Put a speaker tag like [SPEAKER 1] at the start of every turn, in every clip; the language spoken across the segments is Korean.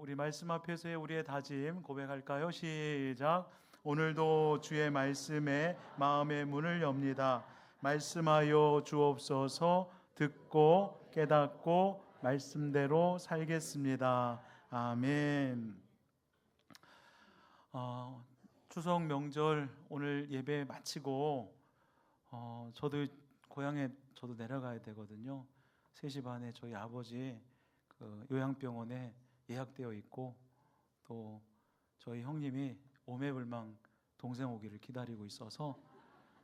[SPEAKER 1] 우리 말씀 앞에서의 우리의 다짐 고백할까요? 시작. 오늘도 주의 말씀에 마음의 문을 엽니다. 말씀하여 주옵소서. 듣고 깨닫고 말씀대로 살겠습니다. 아멘. 추석 명절 오늘 예배 마치고 저도 고향에 내려가야 되거든요. 3시 반에 저희 아버지 요양병원에 예약되어 있고, 또 저희 형님이 오매불망 동생 오기를 기다리고 있어서,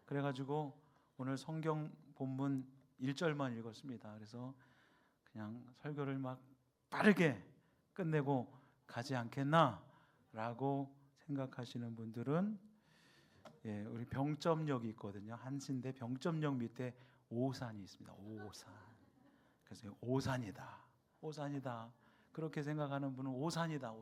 [SPEAKER 1] 그래가지고 오늘 성경 본문 1절만 읽었습니다. 그래서 그냥 설교를 막 빠르게 끝내고 가지 않겠나 라고 생각하시는 분들은, 우리 병점역이 있거든요. 한신대 병점역 밑에 오산이 있습니다. 오산. 그래서 오산이다 그렇게 생각하는 분은 오산이다.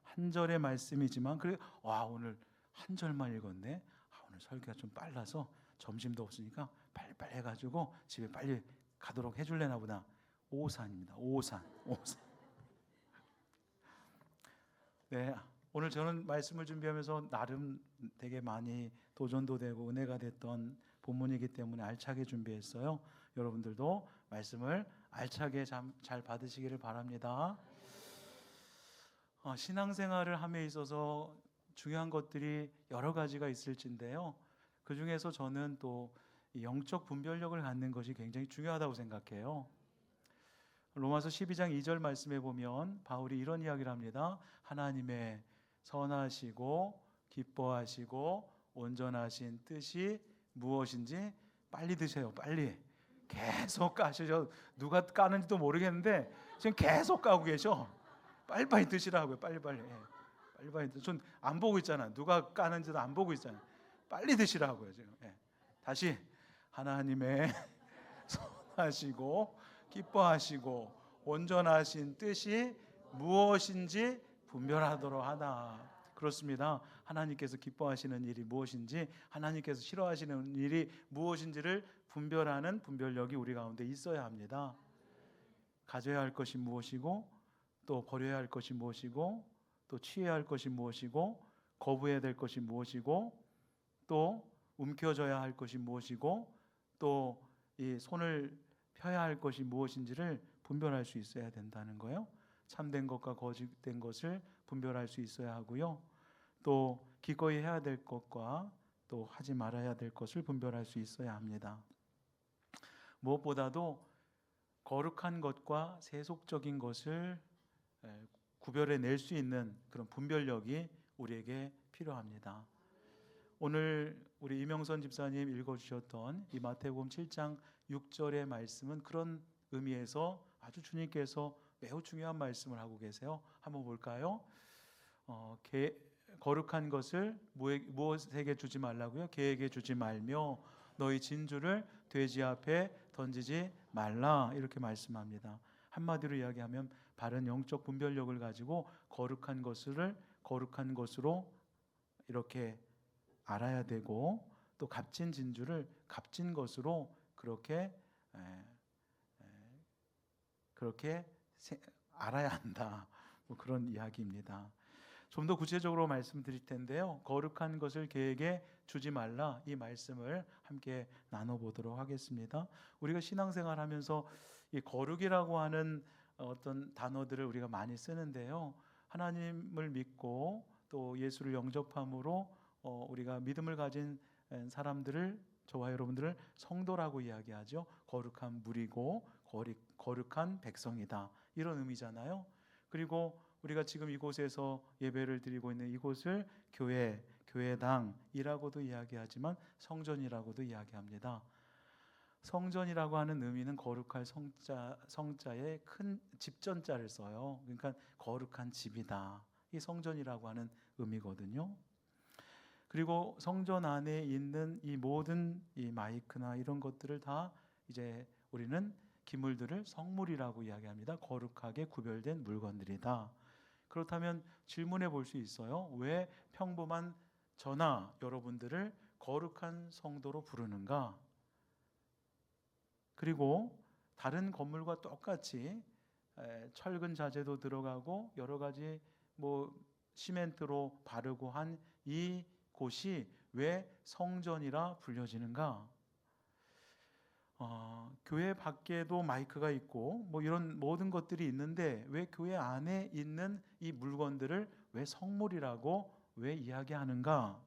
[SPEAKER 1] 한 절의 말씀이지만 오늘 한 절만 읽었네. 오늘 설교가 좀 빨라서 점심도 없으니까 빨리빨리 해가지고 집에 빨리 가도록 해줄래나 보다. 오산입니다. 오산. 네, 오늘 저는 말씀을 준비하면서 나름 되게 많이 도전도 되고 은혜가 됐던 본문이기 때문에 알차게 준비했어요. 여러분들도 말씀을 알차게 잘 받으시기를 바랍니다. 신앙생활을 함에 있어서 중요한 것들이 여러 가지가 있을진데요, 그 중에서 저는 또 영적 분별력을 갖는 것이 굉장히 중요하다고 생각해요. 로마서 12장 2절 말씀에 보면 바울이 이런 이야기를 합니다. 하나님의 선하시고 기뻐하시고 온전하신 뜻이 무엇인지 빨리 드세요. 빨리. 계속 까시죠. 누가 까는지도 모르겠는데 지금 계속 까고 계셔. 빨리빨리 드시라고요. 빨리빨리. 빨리빨리. 전 안 보고 있잖아. 누가 까는지도 안 보고 있잖아. 빨리 드시라고요. 지금. 다시. 하나님의 선하시고 기뻐하시고 온전하신 뜻이 무엇인지 분별하도록 하다. 그렇습니다. 하나님께서 기뻐하시는 일이 무엇인지, 하나님께서 싫어하시는 일이 무엇인지를 분별하는 분별력이 우리 가운데 있어야 합니다. 가져야 할 것이 무엇이고, 또 버려야 할 것이 무엇이고, 또 취해야 할 것이 무엇이고, 거부해야 될 것이 무엇이고, 또 움켜져야 할 것이 무엇이고, 또 이 손을 펴야 할 것이 무엇인지를 분별할 수 있어야 된다는 거예요. 참된 것과 거짓된 것을 분별할 수 있어야 하고요. 또 기꺼이 해야 될 것과 또 하지 말아야 될 것을 분별할 수 있어야 합니다. 무엇보다도 거룩한 것과 세속적인 것을 구별해 낼 수 있는 그런 분별력이 우리에게 필요합니다. 오늘 우리 이명선 집사님 읽어주셨던 이 마태복음 7장 6절의 말씀은 그런 의미에서 아주 주님께서 매우 중요한 말씀을 하고 계세요. 한번 볼까요? 거룩한 것을 무엇에게 주지 말라고요? 개에게 주지 말며 너희 진주를 돼지 앞에 던지지 말라, 이렇게 말씀합니다. 한마디로 이야기하면 바른 영적 분별력을 가지고 거룩한 것으로 이렇게 알아야 되고, 또 값진 진주를 값진 것으로 그렇게 알아야 한다. 그런 이야기입니다. 좀 더 구체적으로 말씀드릴 텐데요, 거룩한 것을 개에게 주지 말라, 이 말씀을 함께 나눠보도록 하겠습니다. 우리가 신앙생활하면서 이 거룩이라고 하는 어떤 단어들을 우리가 많이 쓰는데요, 하나님을 믿고 또 예수를 영접함으로 우리가 믿음을 가진 사람들을, 저와 여러분들을 성도라고 이야기하죠. 거룩한 무리고 거룩한 백성이다, 이런 의미잖아요. 그리고 우리가 지금 이곳에서 예배를 드리고 있는 이곳을 교회당이라고도 이야기하지만 성전이라고도 이야기합니다. 성전이라고 하는 의미는 거룩할 성자에 큰 집전자를 써요. 그러니까 거룩한 집이다, 이 성전이라고 하는 의미거든요. 그리고 성전 안에 있는 이 모든 이 마이크나 이런 것들을 다 이제 우리는 기물들을 성물이라고 이야기합니다. 거룩하게 구별된 물건들이다. 그렇다면 질문해 볼 수 있어요. 왜 평범한 저나 여러분들을 거룩한 성도로 부르는가? 그리고 다른 건물과 똑같이 철근 자재도 들어가고 여러 가지 뭐 시멘트로 바르고 한 이 곳이 왜 성전이라 불려지는가? 교회 밖에도 마이크가 있고 뭐 이런 모든 것들이 있는데 왜 교회 안에 있는 이 물건들을 왜 성물이라고 왜 이야기하는가?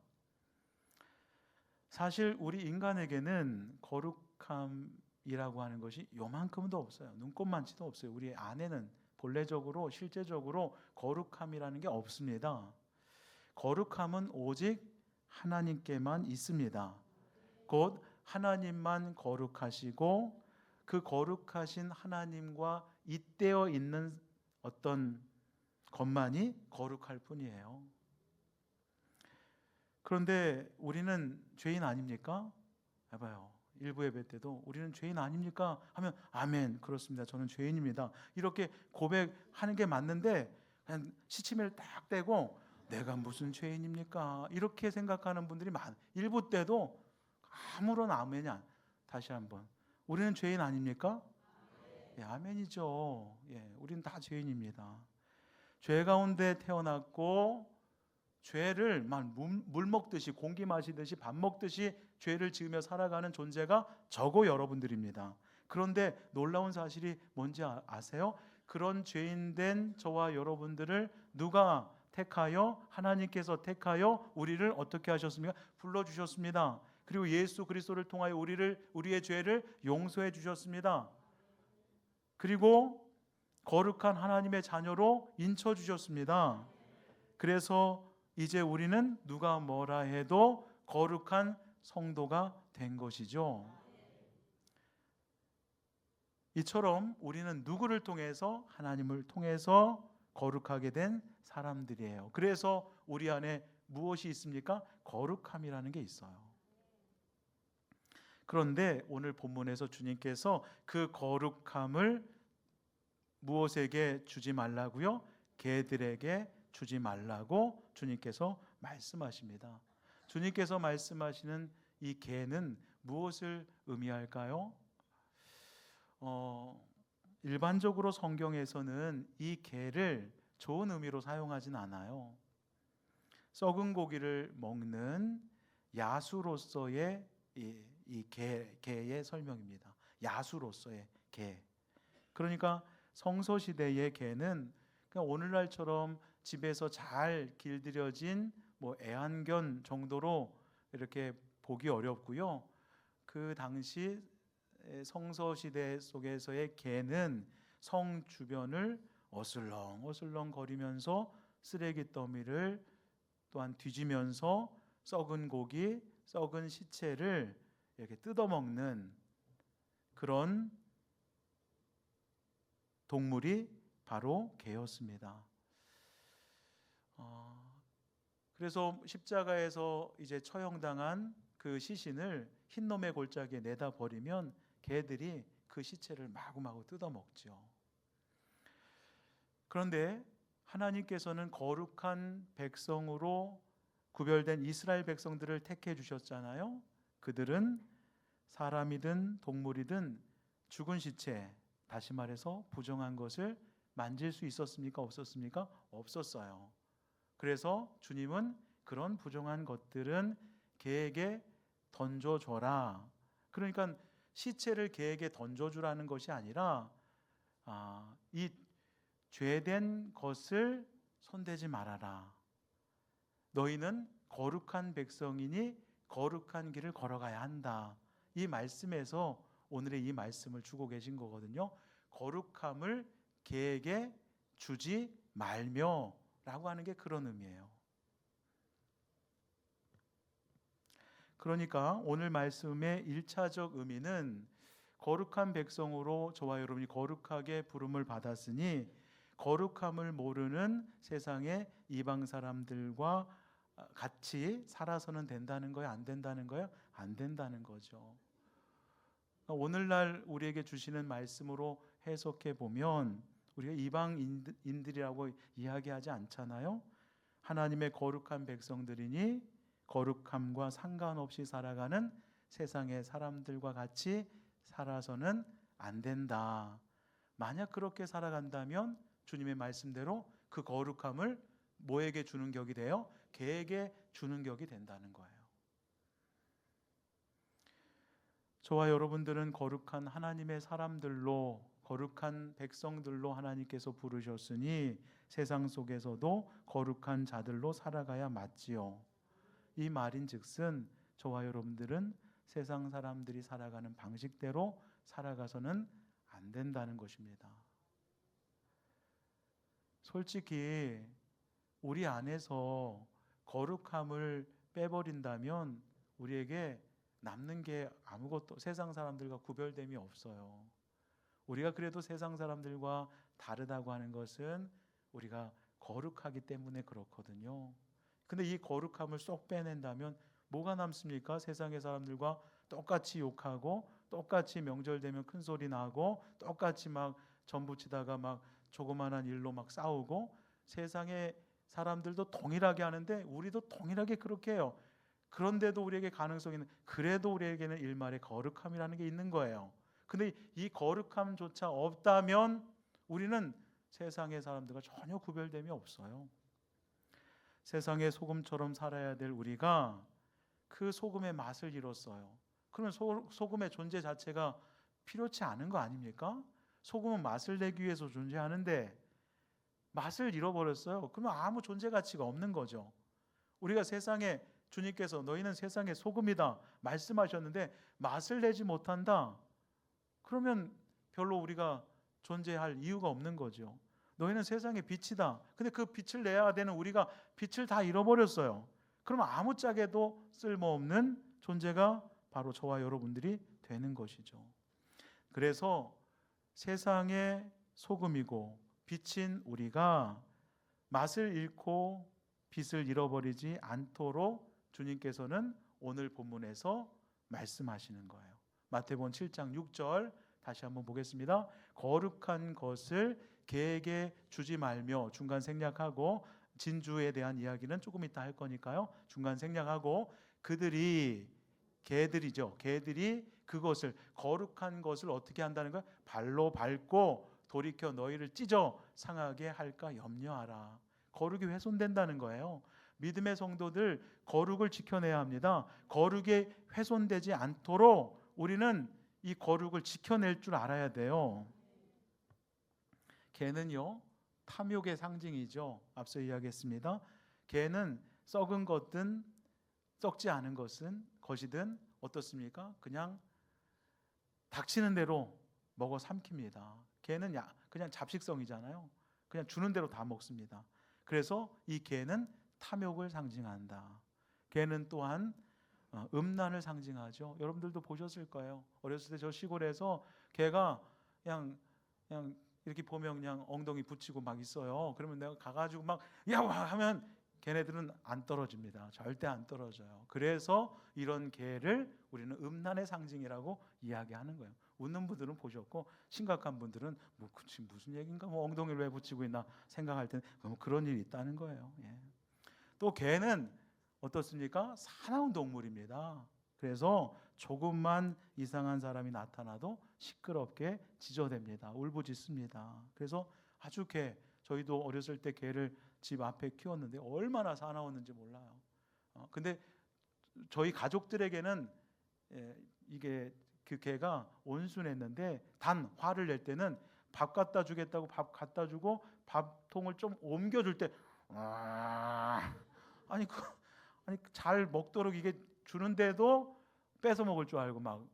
[SPEAKER 1] 사실 우리 인간에게는 거룩함이라고 하는 것이 요만큼도 없어요. 눈꼽만치도 없어요. 우리 안에는 본래적으로 실제적으로 거룩함이라는 게 없습니다. 거룩함은 오직 하나님께만 있습니다. 곧 하나님만 거룩하시고 그 거룩하신 하나님과 잇대어 있는 어떤 것만이 거룩할 뿐이에요. 그런데 우리는 죄인 아닙니까? 해봐요. 일부 예배 때도 우리는 죄인 아닙니까? 하면 아멘, 그렇습니다. 저는 죄인입니다. 이렇게 고백하는 게 맞는데 그냥 시치미를 딱 떼고 내가 무슨 죄인입니까? 이렇게 생각하는 분들이 일부 때도 아무런 아멘이 다시 한번 우리는 죄인 아닙니까? 예, 아멘이죠. 예, 우리는 다 죄인입니다. 죄 가운데 태어났고 죄를 막 물 먹듯이 공기 마시듯이 밥 먹듯이 죄를 지으며 살아가는 존재가 저고 여러분들입니다. 그런데 놀라운 사실이 뭔지 아세요? 그런 죄인된 저와 여러분들을 누가 택하여 하나님께서 택하여 우리를 어떻게 하셨습니까? 불러주셨습니다. 그리고 예수 그리스도를 통하여 우리의 죄를 용서해 주셨습니다. 그리고 거룩한 하나님의 자녀로 인쳐 주셨습니다. 그래서 이제 우리는 누가 뭐라 해도 거룩한 성도가 된 것이죠. 이처럼 우리는 누구를 통해서? 하나님을 통해서 거룩하게 된 사람들이에요. 그래서 우리 안에 무엇이 있습니까? 거룩함이라는 게 있어요. 그런데 오늘 본문에서 주님께서 그 거룩함을 무엇에게 주지 말라고요? 개들에게 주지 말라고 주님께서 말씀하십니다. 주님께서 말씀하시는 이 개는 무엇을 의미할까요? 일반적으로 성경에서는 이 개를 좋은 의미로 사용하진 않아요. 썩은 고기를 먹는 야수로서의 이 개의 설명입니다. 야수로서의 개. 그러니까 성서 시대의 개는 그냥 오늘날처럼 집에서 잘 길들여진 뭐 애완견 정도로 이렇게 보기 어렵고요. 그 당시 성서 시대 속에서의 개는 성 주변을 어슬렁 거리면서 쓰레기 더미를 또한 뒤지면서 썩은 고기, 썩은 시체를 이렇게 뜯어먹는 그런 동물이 바로 개였습니다. 그래서 십자가에서 이제 처형당한 그 시신을 흰놈의 골짜기에 내다 버리면 개들이 그 시체를 마구마구 뜯어먹죠. 그런데 하나님께서는 거룩한 백성으로 구별된 이스라엘 백성들을 택해 주셨잖아요. 그들은 사람이든 동물이든 죽은 시체, 다시 말해서 부정한 것을 만질 수 있었습니까? 없었습니까? 없었어요. 그래서 주님은 그런 부정한 것들은 개에게 던져줘라. 그러니까 시체를 개에게 던져주라는 것이 아니라 이 죄된 것을 손대지 말아라. 너희는 거룩한 백성이니 거룩한 길을 걸어가야 한다. 이 말씀에서 오늘의 이 말씀을 주고 계신 거거든요. 거룩함을 개에게 주지 말며 라고 하는 게 그런 의미예요. 그러니까 오늘 말씀의 1차적 의미는 거룩한 백성으로 저와 여러분이 거룩하게 부름을 받았으니 거룩함을 모르는 세상의 이방 사람들과 같이 살아서는 된다는 거예요? 안 된다는 거예요? 안 된다는 거죠. 오늘날 우리에게 주시는 말씀으로 해석해 보면 우리가 이방인들이라고 이야기하지 않잖아요. 하나님의 거룩한 백성들이니 거룩함과 상관없이 살아가는 세상의 사람들과 같이 살아서는 안 된다. 만약 그렇게 살아간다면 주님의 말씀대로 그 거룩함을 뭐에게 주는 격이 돼요? 개에게 주는 격이 된다는 거예요. 저와 여러분들은 거룩한 하나님의 사람들로, 거룩한 백성들로 하나님께서 부르셨으니 세상 속에서도 거룩한 자들로 살아가야 맞지요. 이 말인즉슨 저와 여러분들은 세상 사람들이 살아가는 방식대로 살아가서는 안 된다는 것입니다. 솔직히 우리 안에서 거룩함을 빼버린다면 우리에게 남는 게 아무것도, 세상 사람들과 구별됨이 없어요. 우리가 그래도 세상 사람들과 다르다고 하는 것은 우리가 거룩하기 때문에 그렇거든요. 근데 이 거룩함을 쏙 빼낸다면 뭐가 남습니까? 세상의 사람들과 똑같이 욕하고, 똑같이 명절 되면 큰 소리 나고, 똑같이 막 전부치다가 막 조그만한 일로 막 싸우고, 세상의 사람들도 동일하게 하는데 우리도 동일하게 그렇게 해요. 그런데도 우리에게 가능성이 있는, 그래도 우리에게는 일말의 거룩함이라는 게 있는 거예요. 근데 이 거룩함조차 없다면 우리는 세상의 사람들과 전혀 구별됨이 없어요. 세상의 소금처럼 살아야 될 우리가 그 소금의 맛을 잃었어요. 그러면 소금의 존재 자체가 필요치 않은 거 아닙니까? 소금은 맛을 내기 위해서 존재하는데 맛을 잃어버렸어요. 그러면 아무 존재 가치가 없는 거죠. 우리가 세상에, 주님께서 너희는 세상의 소금이다 말씀하셨는데 맛을 내지 못한다, 그러면 별로 우리가 존재할 이유가 없는 거죠. 너희는 세상의 빛이다. 근데 그 빛을 내야 되는 우리가 빛을 다 잃어버렸어요. 그러면 아무짝에도 쓸모없는 존재가 바로 저와 여러분들이 되는 것이죠. 그래서 세상의 소금이고 빛인 우리가 맛을 잃고 빛을 잃어버리지 않도록 주님께서는 오늘 본문에서 말씀하시는 거예요. 마태복음 7장 6절 다시 한번 보겠습니다. 거룩한 것을 개에게 주지 말며, 중간 생략하고, 진주에 대한 이야기는 조금 이따 할 거니까요. 중간 생략하고, 개들이 그것을, 거룩한 것을 어떻게 한다는 거야? 발로 밟고 돌이켜 너희를 찢어 상하게 할까 염려하라. 거룩이 훼손된다는 거예요. 믿음의 성도들 거룩을 지켜내야 합니다. 거룩에 훼손되지 않도록 우리는 이 거룩을 지켜낼 줄 알아야 돼요. 개는요, 탐욕의 상징이죠. 앞서 이야기했습니다. 개는 썩은 것든 썩지 않은 것이든 어떻습니까? 그냥 닥치는 대로 먹어 삼킵니다. 개는 그냥 잡식성이잖아요. 그냥 주는 대로 다 먹습니다. 그래서 이 개는 탐욕을 상징한다. 개는 또한 음란을 상징하죠. 여러분들도 보셨을 거예요. 어렸을 때 저 시골에서 개가 그냥 이렇게 보면 그냥 엉덩이 붙이고 막 있어요. 그러면 내가 가가지고 막 야와 하면 걔네들은 안 떨어집니다. 절대 안 떨어져요. 그래서 이런 개를 우리는 음란의 상징이라고 이야기하는 거예요. 웃는 분들은 보셨고, 심각한 분들은 뭐 무슨 얘기인가, 뭐 엉덩이를 왜 붙이고 있나 생각할 때는 그런 일이 있다는 거예요. 예. 또 개는 어떻습니까? 사나운 동물입니다. 그래서 조금만 이상한 사람이 나타나도 시끄럽게 지저댑니다. 울부짖습니다. 그래서 아주 저희도 어렸을 때 개를 집 앞에 키웠는데 얼마나 사나웠는지 몰라요. 근데 저희 가족들에게는 이게 그 개가 온순했는데, 단 화를 낼 때는 밥 갖다 주겠다고 밥 갖다 주고 밥통을 좀 옮겨줄 때 아니 잘 먹도록 이게 주는데도 뺏어 먹을 줄 알고 막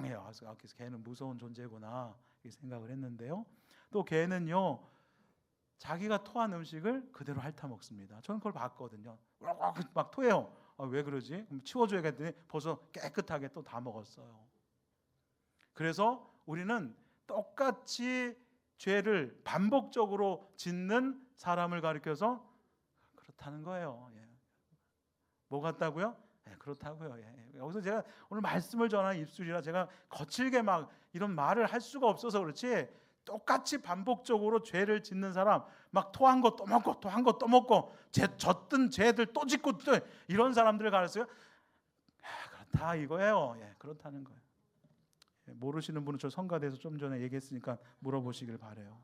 [SPEAKER 1] 해요. 그래서 개는 무서운 존재구나 이렇게 생각을 했는데요. 또 개는요, 자기가 토한 음식을 그대로 핥아 먹습니다. 저는 그걸 봤거든요. 막 토해요. 왜 그러지? 그럼 치워줘야겠더니 벌써 깨끗하게 또 다 먹었어요. 그래서 우리는 똑같이 죄를 반복적으로 짓는 사람을 가리켜서 그렇다는 거예요. 예. 뭐 같다고요? 예, 그렇다고요. 예. 여기서 제가 오늘 말씀을 전하는 입술이라 제가 거칠게 막 이런 말을 할 수가 없어서 그렇지, 똑같이 반복적으로 죄를 짓는 사람, 막 토한 거 또 먹고 토한 거 또 먹고 졌던 죄들 또 짓고 또 이런 사람들을 가르쳐요. 그렇다 이거예요. 예, 그렇다는 거예요. 모르시는 분은 저 성가대에서 좀 전에 얘기했으니까 물어보시길 바래요.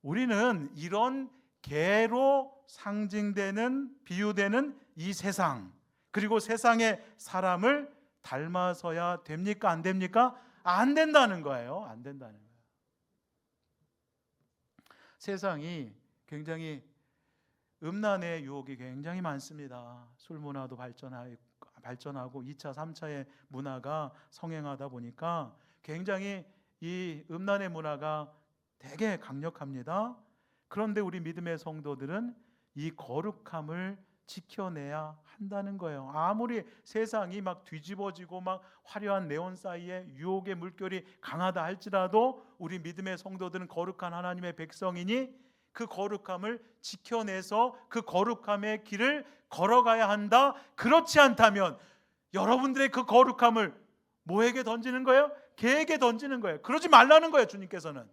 [SPEAKER 1] 우리는 이런 개로 상징되는 비유되는 이 세상, 그리고 세상의 사람을 닮아서야 됩니까? 안 됩니까? 안 된다는 거예요. 안 된다는 거예요. 세상이 굉장히 음란의 유혹이 굉장히 많습니다. 술 문화도 발전하고 2차, 3차의 문화가 성행하다 보니까 굉장히 이 음란의 문화가 되게 강력합니다. 그런데 우리 믿음의 성도들은 이 거룩함을 지켜내야 한다는 거예요. 아무리 세상이 막 뒤집어지고 막 화려한 네온 사이에 유혹의 물결이 강하다 할지라도 우리 믿음의 성도들은 거룩한 하나님의 백성이니 그 거룩함을 지켜내서 그 거룩함의 길을 걸어가야 한다. 그렇지 않다면 여러분들의 그 거룩함을 뭐에게 던지는 거예요? 개에게 던지는 거예요. 그러지 말라는 거예요. 주님께서는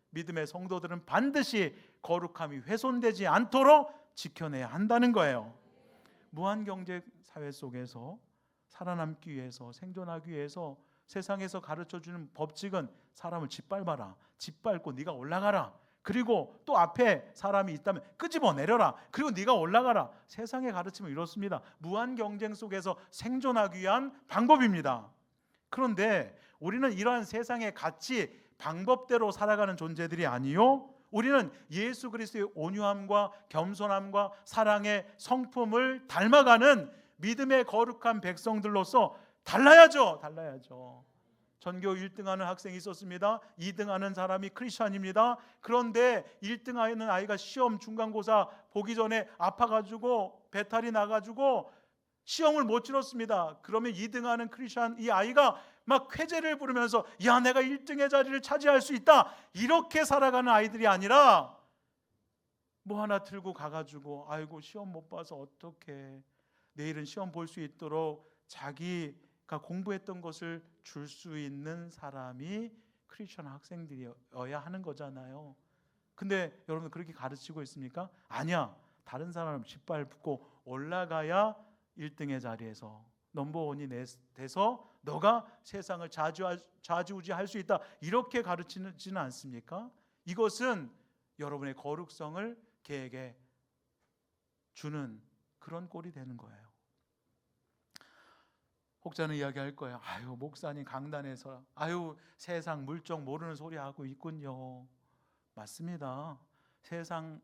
[SPEAKER 1] 믿음의 성도들은 반드시 거룩함이 훼손되지 않도록 지켜내야 한다는 거예요. 무한경제 사회 속에서 살아남기 위해서, 생존하기 위해서 세상에서 가르쳐주는 법칙은 사람을 짓밟아라, 짓밟고 네가 올라가라, 그리고 또 앞에 사람이 있다면 끄집어 내려라, 그리고 네가 올라가라. 세상의 가르침은 이렇습니다. 무한 경쟁 속에서 생존하기 위한 방법입니다. 그런데 우리는 이러한 세상의 가치, 방법대로 살아가는 존재들이 아니요, 우리는 예수 그리스도의 온유함과 겸손함과 사랑의 성품을 닮아가는 믿음의 거룩한 백성들로서 달라야죠. 전교 1등하는 학생이 있었습니다. 2등하는 사람이 크리스찬입니다. 그런데 1등하는 아이가 시험 중간고사 보기 전에 아파가지고 배탈이 나가지고 시험을 못 치렀습니다. 그러면 2등하는 크리스찬 이 아이가 막 쾌재를 부르면서 야, 내가 1등의 자리를 차지할 수 있다, 이렇게 살아가는 아이들이 아니라 뭐 하나 들고 가가지고 아이고 시험 못 봐서 어떡해, 내일은 시험 볼 수 있도록 자기가 공부했던 것을 줄 수 있는 사람이 크리스천 학생들이어야 하는 거잖아요. 근데 여러분 그렇게 가르치고 있습니까? 아니야. 다른 사람을 짓밟고 올라가야 1등의 자리에서 넘버원이 돼서 너가 세상을 좌지우지할 수 있다, 이렇게 가르치지는 않습니까? 이것은 여러분의 거룩성을 걔에게 주는 그런 꼴이 되는 거예요. 혹자는 이야기할 거예요. 아유, 목사님 강단에서 아유, 세상 물정 모르는 소리 하고 있군요. 맞습니다. 세상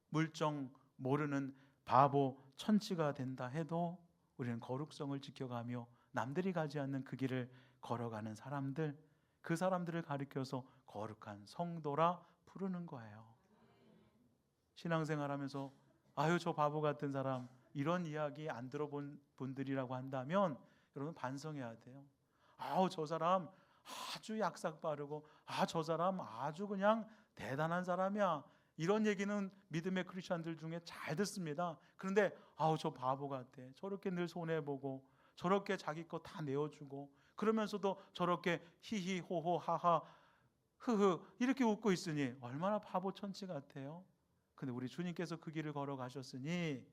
[SPEAKER 1] 물정 모르는 바보 천치가 된다 해도 우리는 거룩성을 지켜가며 남들이 가지 않는 그 길을 걸어가는 사람들, 그 사람들을 가리켜서 거룩한 성도라 부르는 거예요. 신앙생활하면서 아유, 저 바보 같은 사람, 이런 이야기 안 들어본 분들이라고 한다면 여러분 반성해야 돼요. 아우, 저 사람 아주 약삭 빠르고 저 사람 아주 그냥 대단한 사람이야, 이런 얘기는 믿음의 크리스천들 중에 잘 듣습니다. 그런데 아우, 저 바보 같아, 저렇게 늘 손해보고 저렇게 자기 거 다 내어주고 그러면서도 저렇게 히히 호호 하하 흐흐 이렇게 웃고 있으니 얼마나 바보 천치 같아요. 근데 우리 주님께서 그 길을 걸어가셨으니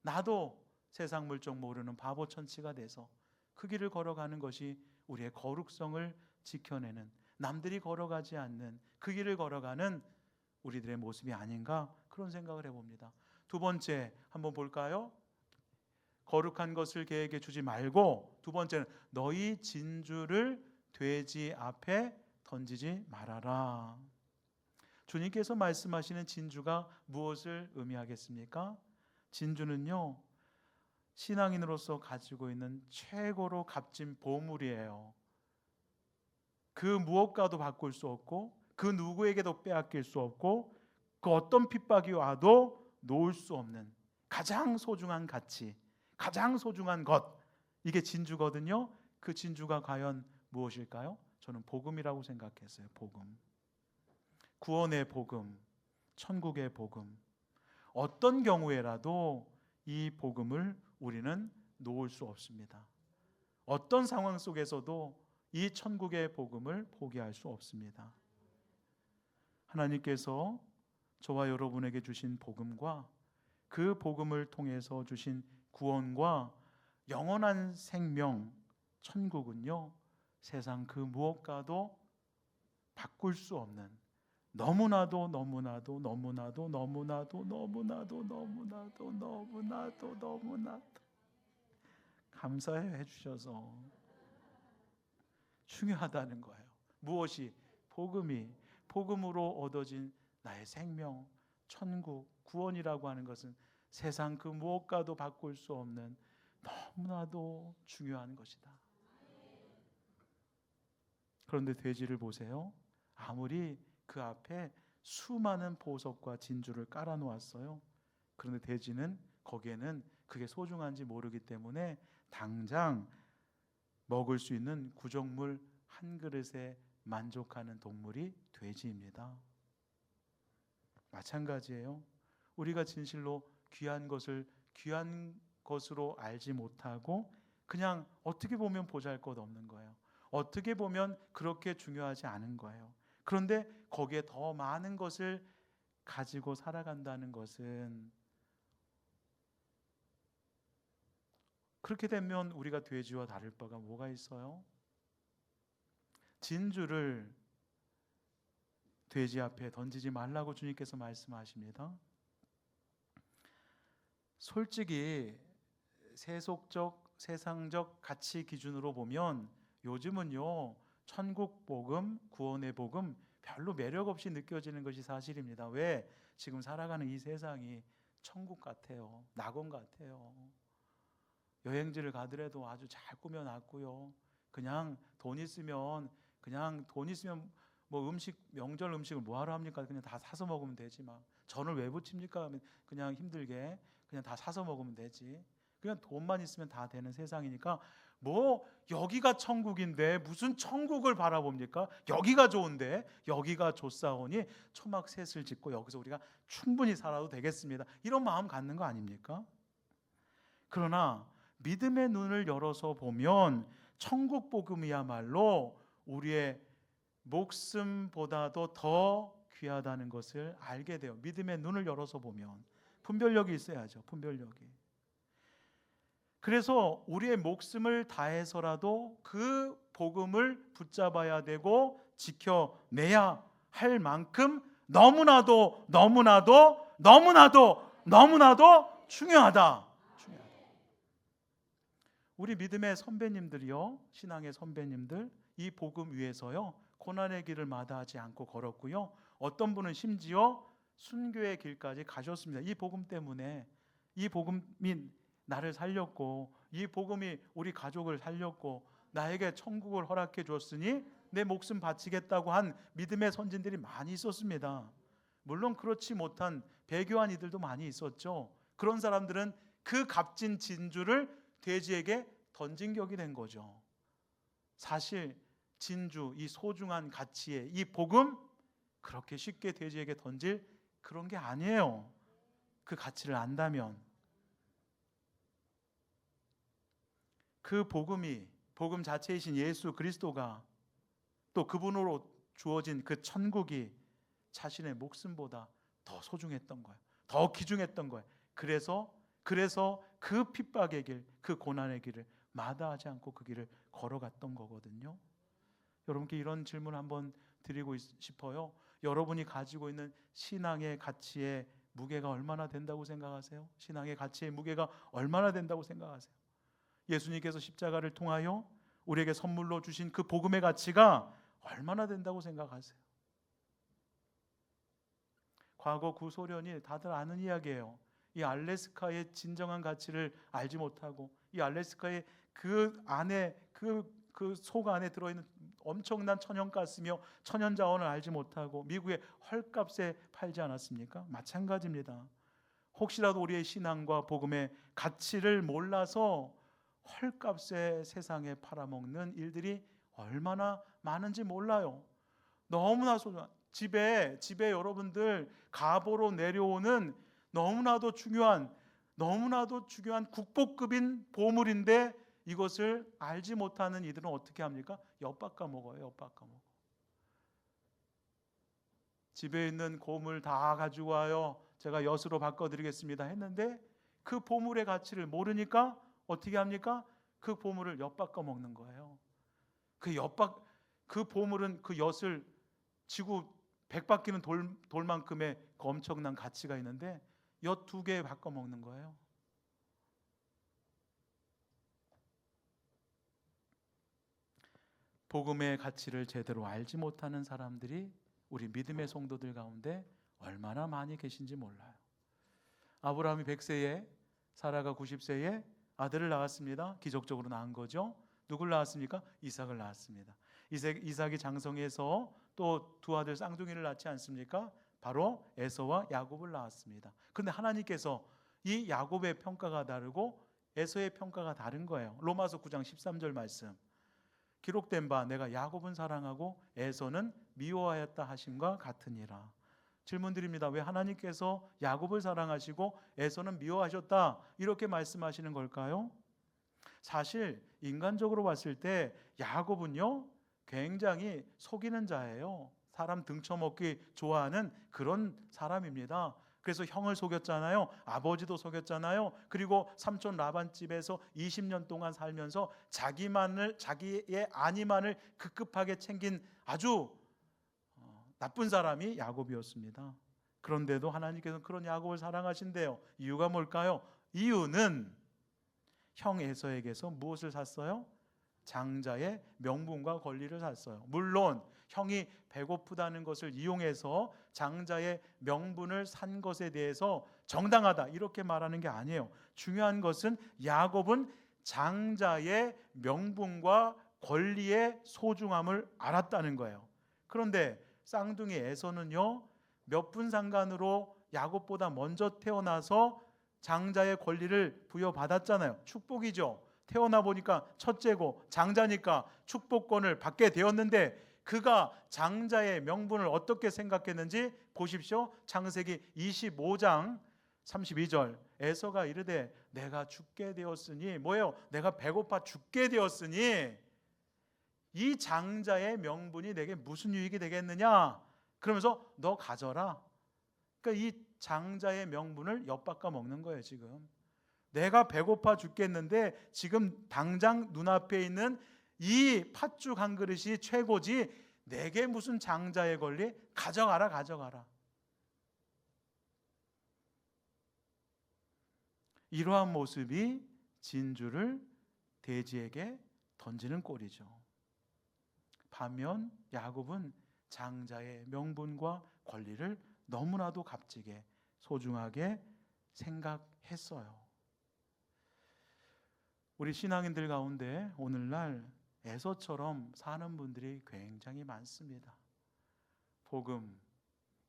[SPEAKER 1] 나도 세상 물정 모르는 바보 천치가 돼서 그 길을 걸어가는 것이 우리의 거룩성을 지켜내는, 남들이 걸어가지 않는 그 길을 걸어가는 우리들의 모습이 아닌가, 그런 생각을 해봅니다. 두 번째 한번 볼까요? 거룩한 것을 걔에게 주지 말고, 두 번째는 너희 진주를 돼지 앞에 던지지 말아라. 주님께서 말씀하시는 진주가 무엇을 의미하겠습니까? 진주는요, 신앙인으로서 가지고 있는 최고로 값진 보물이에요. 그 무엇과도 바꿀 수 없고 그 누구에게도 빼앗길 수 없고 그 어떤 핍박이 와도 놓을 수 없는 가장 소중한 가치, 가장 소중한 것, 이게 진주거든요. 그 진주가 과연 무엇일까요? 저는 복음이라고 생각했어요. 복음. 구원의 복음, 천국의 복음. 어떤 경우에라도 이 복음을 우리는 놓을 수 없습니다. 어떤 상황 속에서도 이 천국의 복음을 포기할 수 없습니다. 하나님께서 저와 여러분에게 주신 복음과 그 복음을 통해서 주신 구원과 영원한 생명, 천국은요, 세상 그 무엇과도 바꿀 수 없는, 너무나도 너무나도 너무나도 너무나도 너무나도 너무나도 너무나도 너무나도 감사해 주셔서 중요하다는 거예요. 무엇이? 복음이, 복음으로 얻어진 나의 생명, 천국, 구원이라고 하는 것은 세상 그 무엇과도 바꿀 수 없는 너무나도 중요한 것이다. 그런데 돼지를 보세요. 아무리 그 앞에 수많은 보석과 진주를 깔아 놓았어요. 그런데 돼지는 거기에는 그게 소중한지 모르기 때문에 당장 먹을 수 있는 구정물 한 그릇에 만족하는 동물이 돼지입니다. 마찬가지예요. 우리가 진실로 귀한 것을 귀한 것으로 알지 못하고 그냥 어떻게 보면 보잘것없는 거예요. 어떻게 보면 그렇게 중요하지 않은 거예요. 그런데 거기에 더 많은 것을 가지고 살아간다는 것은, 그렇게 되면 우리가 돼지와 다를 바가 뭐가 있어요? 진주를 돼지 앞에 던지지 말라고 주님께서 말씀하십니다. 솔직히 세속적, 세상적 가치 기준으로 보면 요즘은요, 천국 복음, 구원의 복음 별로 매력 없이 느껴지는 것이 사실입니다. 왜? 지금 살아가는 이 세상이 천국 같아요. 낙원 같아요. 여행지를 가더라도 아주 잘 꾸며놨고요. 그냥 돈 있으면 뭐 음식, 명절 음식을 뭐하러 합니까? 그냥 다 사서 먹으면 되지. 막 전을 왜 붙입니까? 그냥 힘들게 그냥 다 사서 먹으면 되지. 그냥 돈만 있으면 다 되는 세상이니까, 뭐 여기가 천국인데 무슨 천국을 바라봅니까? 여기가 좋은데, 여기가 좋사오니 초막 셋을 짓고 여기서 우리가 충분히 살아도 되겠습니다, 이런 마음 갖는 거 아닙니까? 그러나 믿음의 눈을 열어서 보면 천국 복음이야말로 우리의 목숨보다도 더 귀하다는 것을 알게 돼요. 믿음의 눈을 열어서 보면. 분별력이 있어야죠. 분별력이. 그래서 우리의 목숨을 다해서라도 그 복음을 붙잡아야 되고 지켜내야 할 만큼 너무나도 너무나도 너무나도 너무나도 중요하다. 우리 믿음의 선배님들이요, 신앙의 선배님들, 이 복음 위에서요 고난의 길을 마다하지 않고 걸었고요. 어떤 분은 심지어 순교의 길까지 가셨습니다. 이 복음 때문에. 이 복음이 나를 살렸고, 이 복음이 우리 가족을 살렸고, 나에게 천국을 허락해 줬으니 내 목숨 바치겠다고 한 믿음의 선진들이 많이 있었습니다. 물론 그렇지 못한 배교한 이들도 많이 있었죠. 그런 사람들은 그 값진 진주를 돼지에게 던진 격이 된 거죠. 사실 진주, 이 소중한 가치의 이 복음, 그렇게 쉽게 돼지에게 던질 그런 게 아니에요. 그 가치를 안다면. 그 복음이, 복음 자체이신 예수 그리스도가, 또 그분으로 주어진 그 천국이 자신의 목숨보다 더 소중했던 거예요. 더 귀중했던 거예요. 그래서 그 핍박의 길, 그 고난의 길을 마다하지 않고 그 길을 걸어갔던 거거든요. 여러분께 이런 질문 한번 드리고 싶어요. 여러분이 가지고 있는 신앙의 가치의 무게가 얼마나 된다고 생각하세요? 신앙의 가치의 무게가 얼마나 된다고 생각하세요? 예수님께서 십자가를 통하여 우리에게 선물로 주신 그 복음의 가치가 얼마나 된다고 생각하세요? 과거 구소련이 다들 아는 이야기예요. 이 알래스카의 진정한 가치를 알지 못하고, 이 알래스카의 그 안에 그 속 안에 들어있는 엄청난 천연가스며 천연자원을 알지 못하고 미국의 헐값에 팔지 않았습니까? 마찬가지입니다. 혹시라도 우리의 신앙과 복음의 가치를 몰라서 헐값에 세상에 팔아먹는 일들이 얼마나 많은지 몰라요. 너무나 소중한, 집에 여러분들 가보로 내려오는 너무나도 중요한 국보급인 보물인데, 이것을 알지 못하는 이들은 어떻게 합니까? 엿바꿔 먹어요. 엿바꿔 먹어. 집에 있는 고물 다 가지고 와요. 제가 엿으로 바꿔드리겠습니다 했는데 그 보물의 가치를 모르니까 어떻게 합니까? 그 보물을 엿바꿔 먹는 거예요. 그 엿박 그 보물은 그 엿을 지구 100바퀴는 돌만큼의 그 엄청난 가치가 있는데 엿 2개에 바꿔 먹는 거예요. 복음의 가치를 제대로 알지 못하는 사람들이 우리 믿음의 성도들 가운데 얼마나 많이 계신지 몰라요. 아브라함이 100세에 사라가 90세에 아들을 낳았습니다. 기적적으로 낳은 거죠. 누굴 낳았습니까? 이삭을 낳았습니다. 이삭이 장성해서 또 2 아들 쌍둥이를 낳지 않습니까? 바로 에서와 야곱을 낳았습니다. 그런데 하나님께서 이 야곱의 평가가 다르고 에서의 평가가 다른 거예요. 로마서 9장 13절 말씀, 기록된 바 내가 야곱은 사랑하고 에서는 미워하였다 하심과 같으니라. 질문 드립니다. 왜 하나님께서 야곱을 사랑하시고 에서는 미워하셨다 이렇게 말씀하시는 걸까요? 사실 인간적으로 봤을 때 야곱은요 굉장히 속이는 자예요. 사람 등쳐먹기 좋아하는 그런 사람입니다. 그래서 형을 속였잖아요. 아버지도 속였잖아요. 그리고 삼촌 라반 집에서 20년 동안 살면서 자기의 아니만을 급급하게 챙긴 아주 나쁜 사람이 야곱이었습니다. 그런데도 하나님께서는 그런 야곱을 사랑하신대요. 이유가 뭘까요? 이유는 형 에서에게서 무엇을 샀어요? 장자의 명분과 권리를 샀어요. 물론 형이 배고프다는 것을 이용해서 장자의 명분을 산 것에 대해서 정당하다 이렇게 말하는 게 아니에요. 중요한 것은 야곱은 장자의 명분과 권리의 소중함을 알았다는 거예요. 그런데 쌍둥이 에서는요 몇 분 상관으로 야곱보다 먼저 태어나서 장자의 권리를 부여받았잖아요. 축복이죠. 태어나 보니까 첫째고 장자니까 축복권을 받게 되었는데 그가 장자의 명분을 어떻게 생각했는지 보십시오. 창세기 25장 32절 에서가 이르되 내가 죽게 되었으니 뭐예요? 내가 배고파 죽게 되었으니 이 장자의 명분이 내게 무슨 유익이 되겠느냐? 그러면서 너 가져라. 그러니까 이 장자의 명분을 엿바꿔 먹는 거예요. 지금 내가 배고파 죽겠는데 지금 당장 눈앞에 있는 이 팥죽 한 그릇이 최고지 내게 무슨 장자의 권리? 가져가라. 이러한 모습이 진주를 돼지에게 던지는 꼴이죠. 반면 야곱은 장자의 명분과 권리를 너무나도 값지게 소중하게 생각했어요. 우리 신앙인들 가운데 오늘날 에서처럼 사는 분들이 굉장히 많습니다.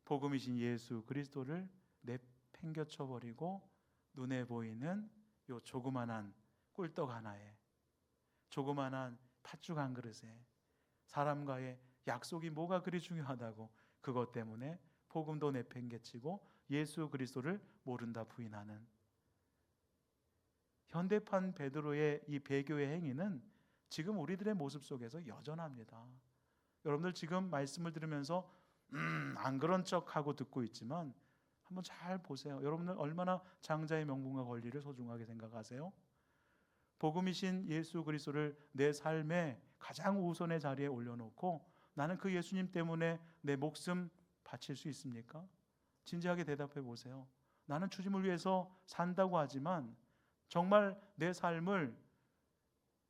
[SPEAKER 1] 복음이신 예수 그리스도를 내팽겨쳐 버리고 눈에 보이는 요 조그만한 꿀떡 하나에, 조그만한 팥죽 한 그릇에 사람과의 약속이 뭐가 그리 중요하다고 그것 때문에 복음도 내팽개치고 예수 그리스도를 모른다 부인하는 현대판 베드로의 이 배교의 행위는 지금 우리들의 모습 속에서 여전합니다. 여러분들 지금 말씀을 들으면서 안 그런 척하고 듣고 있지만 한번 잘 보세요. 여러분들 얼마나 장자의 명분과 권리를 소중하게 생각하세요? 복음이신 예수 그리스도를 내 삶의 가장 우선의 자리에 올려놓고 나는 그 예수님 때문에 내 목숨 바칠 수 있습니까? 진지하게 대답해 보세요. 나는 주님을 위해서 산다고 하지만 정말 내 삶을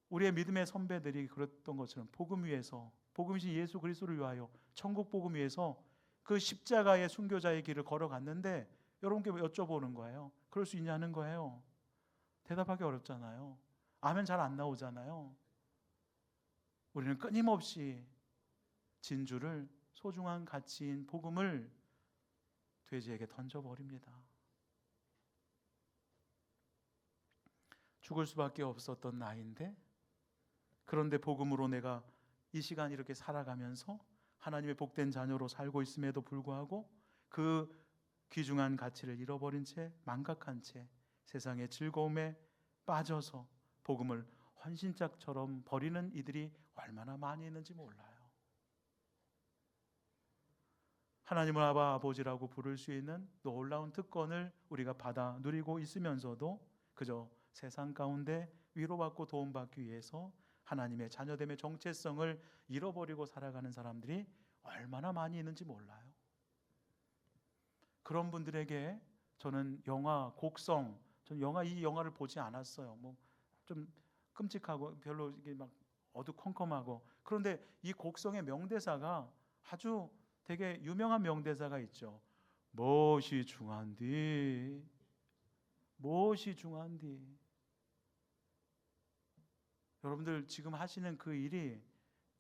[SPEAKER 1] 우리의 믿음의 선배들이 그랬던 것처럼 복음 위해서, 복음이신 예수 그리스도를 위하여 천국 복음 위해서 그 십자가의 순교자의 길을 걸어갔는데 여러분께 여쭤보는 거예요. 그럴 수 있냐는 거예요. 대답하기 어렵잖아요. 아멘 잘 안 나오잖아요. 우리는 끊임없이 진주를, 소중한 가치인 복음을 돼지에게 던져버립니다. 죽을 수밖에 없었던 나인데, 그런데 복음으로 내가 이 시간 이렇게 살아가면서 하나님의 복된 자녀로 살고 있음에도 불구하고 그 귀중한 가치를 잃어버린 채, 망각한 채 세상의 즐거움에 빠져서 복음을 헌신짝처럼 버리는 이들이 얼마나 많이 있는지 몰라요. 하나님을 아바 아버지라고 부를 수 있는 놀라운 특권을 우리가 받아 누리고 있으면서도 그저 세상 가운데 위로받고 도움받기 위해서 하나님의 자녀됨의 정체성을 잃어버리고 살아가는 사람들이 얼마나 많이 있는지 몰라요. 그런 분들에게 저는 영화 곡성, 저는 이 영화를 보지 않았어요. 뭐 좀 끔찍하고 별로 이게 막 어두컴컴하고, 그런데 이 곡성의 명대사가 아주 되게 유명한 명대사가 있죠. 무엇이 중한디, 무엇이 중한디. 여러분들 지금 하시는 그 일이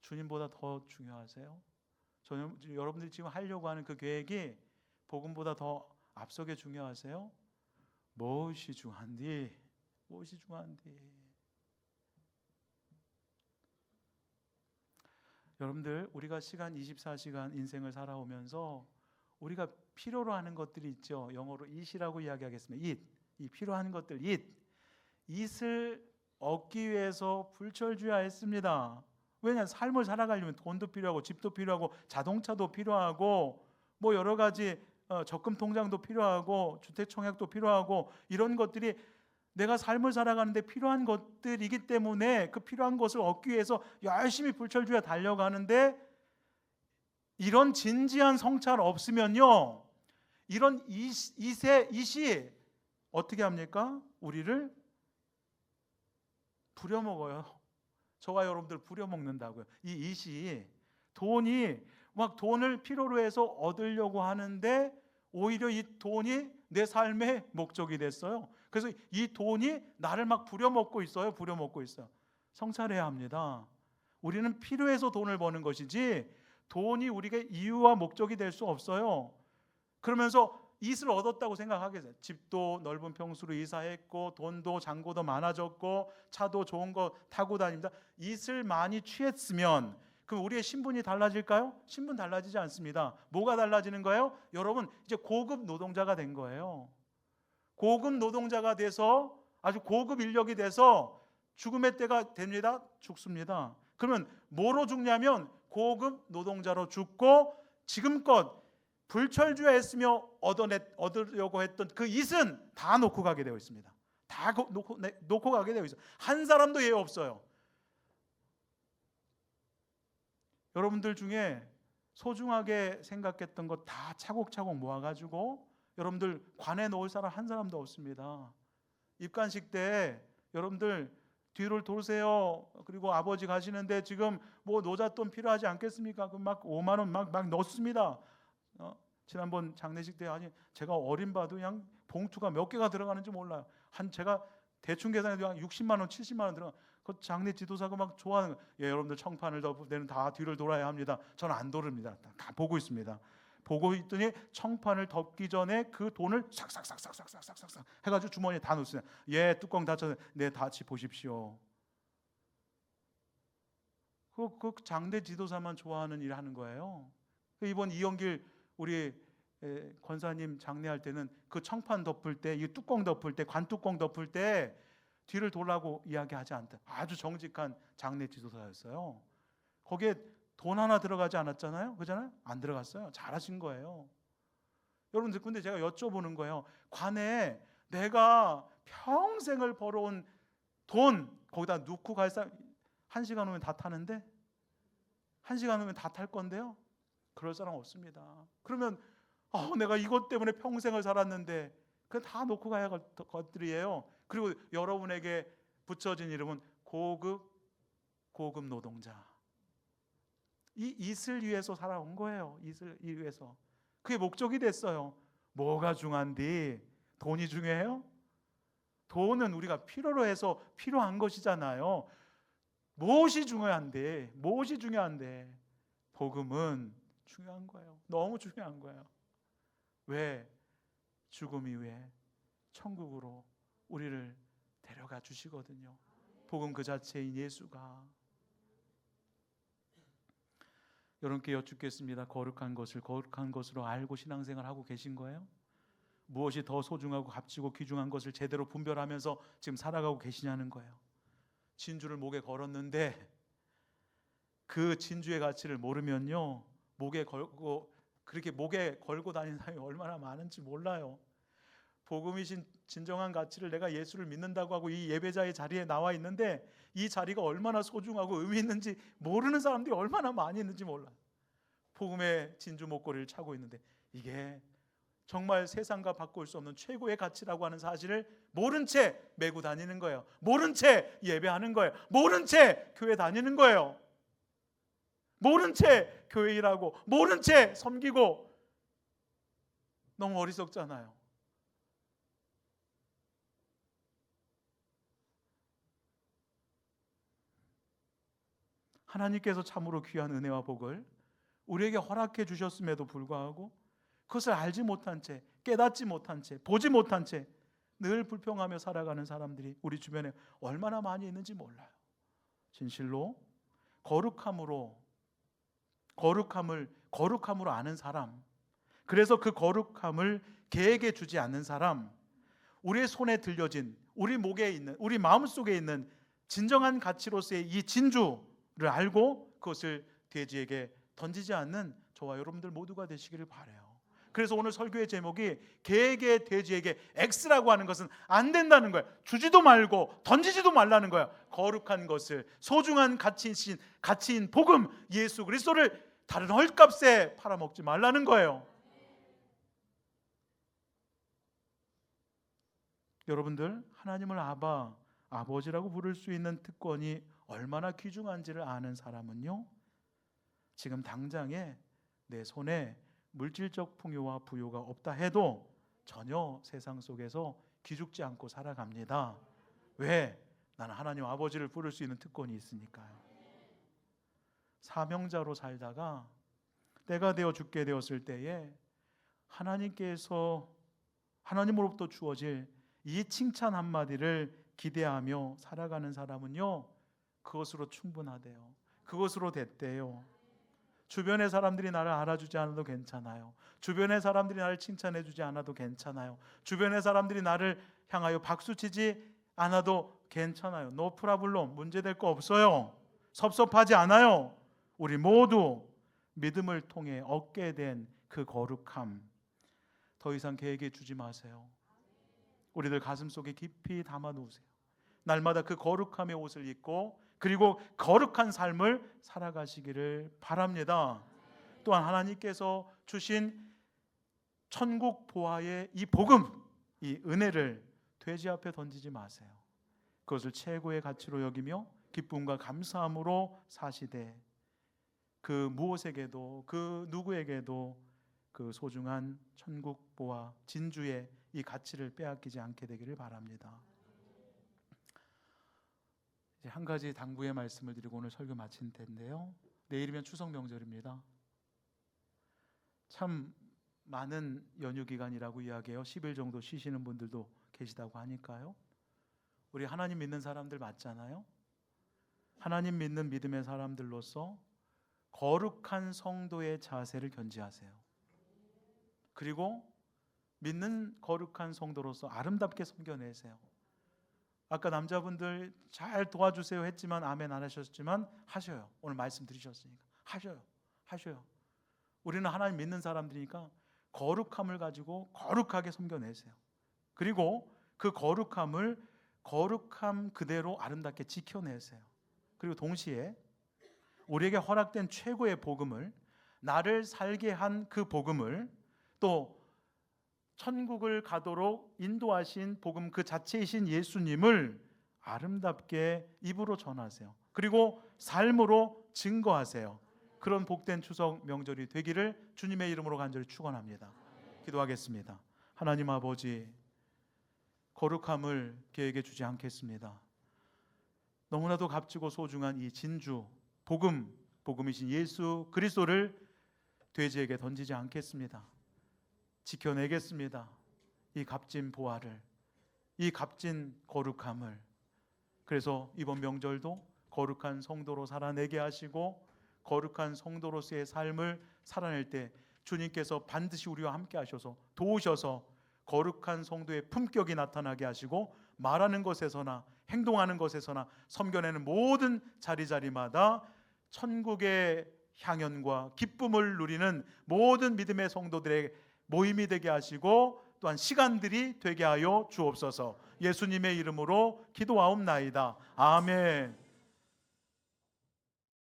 [SPEAKER 1] 주님보다 더 중요하세요? 여러분들이 지금 하려고 하는 그 계획이 복음보다 더 앞서게 중요하세요? 무엇이 중한디, 무엇이 중한디. 여러분들, 우리가 시간 24시간 인생을 살아오면서 우리가 필요로 하는 것들이 있죠. 영어로 it이라고 이야기하겠습니다. 이 필요한 것들, it을 얻기 위해서 불철주야했습니다. 왜냐하면 삶을 살아가려면 돈도 필요하고 집도 필요하고 자동차도 필요하고 뭐 여러 가지 적금 통장도 필요하고 주택 청약도 필요하고, 이런 것들이 내가 삶을 살아가는데 필요한 것들이기 때문에 그 필요한 것을 얻기 위해서 열심히 불철주야 달려가는데, 이런 진지한 성찰 없으면요, 이런 이시 어떻게 합니까? 우리를 부려먹어요. 저와 여러분들 부려먹는다고요. 이 이시, 돈을 필요로 해서 얻으려고 하는데 오히려 이 돈이 내 삶의 목적이 됐어요. 그래서 이 돈이 나를 막 부려먹고 있어요. 성찰해야 합니다. 우리는 필요해서 돈을 버는 것이지 돈이 우리에게 이유와 목적이 될 수 없어요. 그러면서 이익을 얻었다고 생각하겠어요. 집도 넓은 평수로 이사했고, 돈도 잔고도 많아졌고, 차도 좋은 거 타고 다닙니다. 이익을 많이 취했으면 그럼 우리의 신분이 달라질까요? 신분 달라지지 않습니다. 뭐가 달라지는 거예요? 여러분, 이제 고급 노동자가 된 거예요. 고급 노동자가 돼서 아주 고급 인력이 돼서 죽음의 때가 됩니다. 죽습니다. 그러면 뭐로 죽냐면 고급 노동자로 죽고, 지금껏 불철주야했으며 얻으려고 했던 그 이익은 다 놓고 가게 되어 있습니다. 다 놓고 가게 되어 있어요. 한 사람도 예외 없어요. 여러분들 중에 소중하게 생각했던 것 다 차곡차곡 모아가지고 여러분들 관에 놓을 사람 한 사람도 없습니다. 입관식 때 여러분들 뒤를 돌으세요. 그리고 아버지 가시는데 지금 뭐 노잣돈 필요하지 않겠습니까? 그럼 막 5만 원 막 넣습니다. 지난번 장례식 때 제가 어린 봐도 그냥 봉투가 몇 개가 들어가는지 몰라요. 제가 대충 계산해도 한 60만 원, 70만 원 들어가. 그 장례 지도사가 막 좋아하는 거예요. 예, 여러분들 청판을 덮을 때는 다 뒤를 돌아야 합니다. 저는 안 돌립니다. 다 보고 있습니다. 보고 있더니 청판을 덮기 전에 그 돈을 싹싹싹싹싹싹싹 해가지고 주머니에 다 넣습니다. 예, 뚜껑 닫혀서 네, 다시 보십시오. 그 장례 지도사만 좋아하는 일 하는 거예요. 이번 이영길 우리 권사님 장례할 때는 그 청판 덮을 때, 이 뚜껑 덮을 때, 관뚜껑 덮을 때 뒤를 돌라고 이야기하지 않다. 아주 정직한 장례 지도사였어요. 거기에 돈 하나 들어가지 않았잖아요. 그잖아요? 안 들어갔어요. 잘하신 거예요. 여러분들, 근데 제가 여쭤보는 거예요. 관에 내가 평생을 벌어온 돈 거기다 넣고 갈 사람, 1시간 후면 다 타는데? 1시간 후면 다 탈 건데요? 그럴 사람 없습니다. 그러면 내가 이것 때문에 평생을 살았는데, 그건 다 놓고 가야 할 것들이에요. 그리고 여러분에게 붙여진 이름은 고급 노동자. 이 이슬 위해서 살아온 거예요. 이슬 위해서. 그게 목적이 됐어요. 뭐가 중요한디? 돈이 중요해요? 돈은 우리가 필요로 해서 필요한 것이잖아요. 무엇이 중요한데? 복음은 중요한 거예요. 너무 중요한 거예요. 왜? 죽음 이후에 천국으로 우리를 데려가 주시거든요. 복음 그 자체인 예수가. 여러분께 여쭙겠습니다. 거룩한 것으로 알고 신앙생활 하고 계신 거예요? 무엇이 더 소중하고 값지고 귀중한 것을 제대로 분별하면서 지금 살아가고 계시냐는 거예요. 진주를 목에 걸었는데 그 진주의 가치를 모르면요, 그렇게 목에 걸고 다니는 사람이 얼마나 많은지 몰라요. 복음이신 진정한 가치를 내가 예수를 믿는다고 하고 이 예배자의 자리에 나와 있는데 이 자리가 얼마나 소중하고 의미 있는지 모르는 사람들이 얼마나 많이 있는지 몰라요. 복음의 진주 목걸이를 차고 있는데 이게 정말 세상과 바꿀 수 없는 최고의 가치라고 하는 사실을 모른 채 메고 다니는 거예요. 모른 채 예배하는 거예요. 모른 채 교회 다니는 거예요. 모른 채 교회 일하고 모른 채 섬기고. 너무 어리석잖아요. 하나님께서 참으로 귀한 은혜와 복을 우리에게 허락해 주셨음에도 불구하고 그것을 알지 못한 채, 깨닫지 못한 채, 보지 못한 채 늘 불평하며 살아가는 사람들이 우리 주변에 얼마나 많이 있는지 몰라요. 진실로 거룩함으로 아는 사람, 그래서 그 거룩함을 개에게 주지 않는 사람, 우리의 손에 들려진, 우리 목에 있는, 우리 마음속에 있는 진정한 가치로서의 이 진주를 알고 그것을 돼지에게 던지지 않는 저와 여러분들 모두가 되시기를 바라요. 그래서 오늘 설교의 제목이 개에게 돼지에게 X라고 하는 것은 안 된다는 거예요. 주지도 말고 던지지도 말라는 거예요. 거룩한 것을, 소중한 가치인 복음 예수 그리스도를 다른 헐값에 팔아먹지 말라는 거예요. 여러분들, 하나님을 아버지라고 부를 수 있는 특권이 얼마나 귀중한지를 아는 사람은요, 지금 당장에 내 손에 물질적 풍요와 부요가 없다 해도 전혀 세상 속에서 기죽지 않고 살아갑니다. 왜? 나는 하나님 아버지를 부를 수 있는 특권이 있으니까요. 사명자로 살다가 때가 되어 죽게 되었을 때에 하나님으로부터 주어질 이 칭찬 한마디를 기대하며 살아가는 사람은요, 그것으로 충분하대요. 그것으로 됐대요. 주변의 사람들이 나를 알아주지 않아도 괜찮아요. 주변의 사람들이 나를 칭찬해 주지 않아도 괜찮아요. 주변의 사람들이 나를 향하여 박수치지 않아도 괜찮아요. 노 프라블럼, 문제될 거 없어요. 섭섭하지 않아요. 우리 모두 믿음을 통해 얻게 된 그 거룩함 더 이상 개에게 주지 마세요. 우리들 가슴속에 깊이 담아 놓으세요. 날마다 그 거룩함의 옷을 입고 그리고 거룩한 삶을 살아가시기를 바랍니다. 또한 하나님께서 주신 천국 보화의 이 복음, 이 은혜를 돼지 앞에 던지지 마세요. 그것을 최고의 가치로 여기며 기쁨과 감사함으로 사시되 그 무엇에게도 그 누구에게도 그 소중한 천국 보화 진주의 이 가치를 빼앗기지 않게 되기를 바랍니다. 이제 한 가지 당부의 말씀을 드리고 오늘 설교 마칠 텐데요. 내일이면 추석 명절입니다. 참 많은 연휴 기간이라고 이야기해요. 10일 정도 쉬시는 분들도 계시다고 하니까요. 우리 하나님 믿는 사람들 맞잖아요. 하나님 믿는 믿음의 사람들로서 거룩한 성도의 자세를 견지하세요. 그리고 믿는 거룩한 성도로서 아름답게 섬겨내세요. 아까 남자분들 잘 도와주세요 했지만 아멘 안 하셨지만 하셔요. 오늘 말씀 들으셨으니까 하셔요. 우리는 하나님 믿는 사람들이니까 거룩함을 가지고 거룩하게 섬겨내세요. 그리고 그 거룩함을 거룩함 그대로 아름답게 지켜내세요. 그리고 동시에 우리에게 허락된 최고의 복음을, 나를 살게 한 그 복음을, 또 천국을 가도록 인도하신 복음 그 자체이신 예수님을 아름답게 입으로 전하세요. 그리고 삶으로 증거하세요. 그런 복된 추석 명절이 되기를 주님의 이름으로 간절히 축원합니다. 기도하겠습니다. 하나님 아버지, 거룩함을 개에게 주지 않겠습니다. 너무나도 값지고 소중한 이 진주 복음이신 예수 그리스도를 돼지에게 던지지 않겠습니다. 지켜내겠습니다. 이 값진 보화를, 이 값진 거룩함을. 그래서 이번 명절도 거룩한 성도로 살아내게 하시고 거룩한 성도로서의 삶을 살아낼 때 주님께서 반드시 우리와 함께 하셔서 도우셔서 거룩한 성도의 품격이 나타나게 하시고 말하는 것에서나 행동하는 것에서나 섬겨내는 모든 자리자리마다 천국의 향연과 기쁨을 누리는 모든 믿음의 성도들의 모임이 되게 하시고 또한 시간들이 되게 하여 주옵소서. 예수님의 이름으로 기도하옵나이다. 아멘.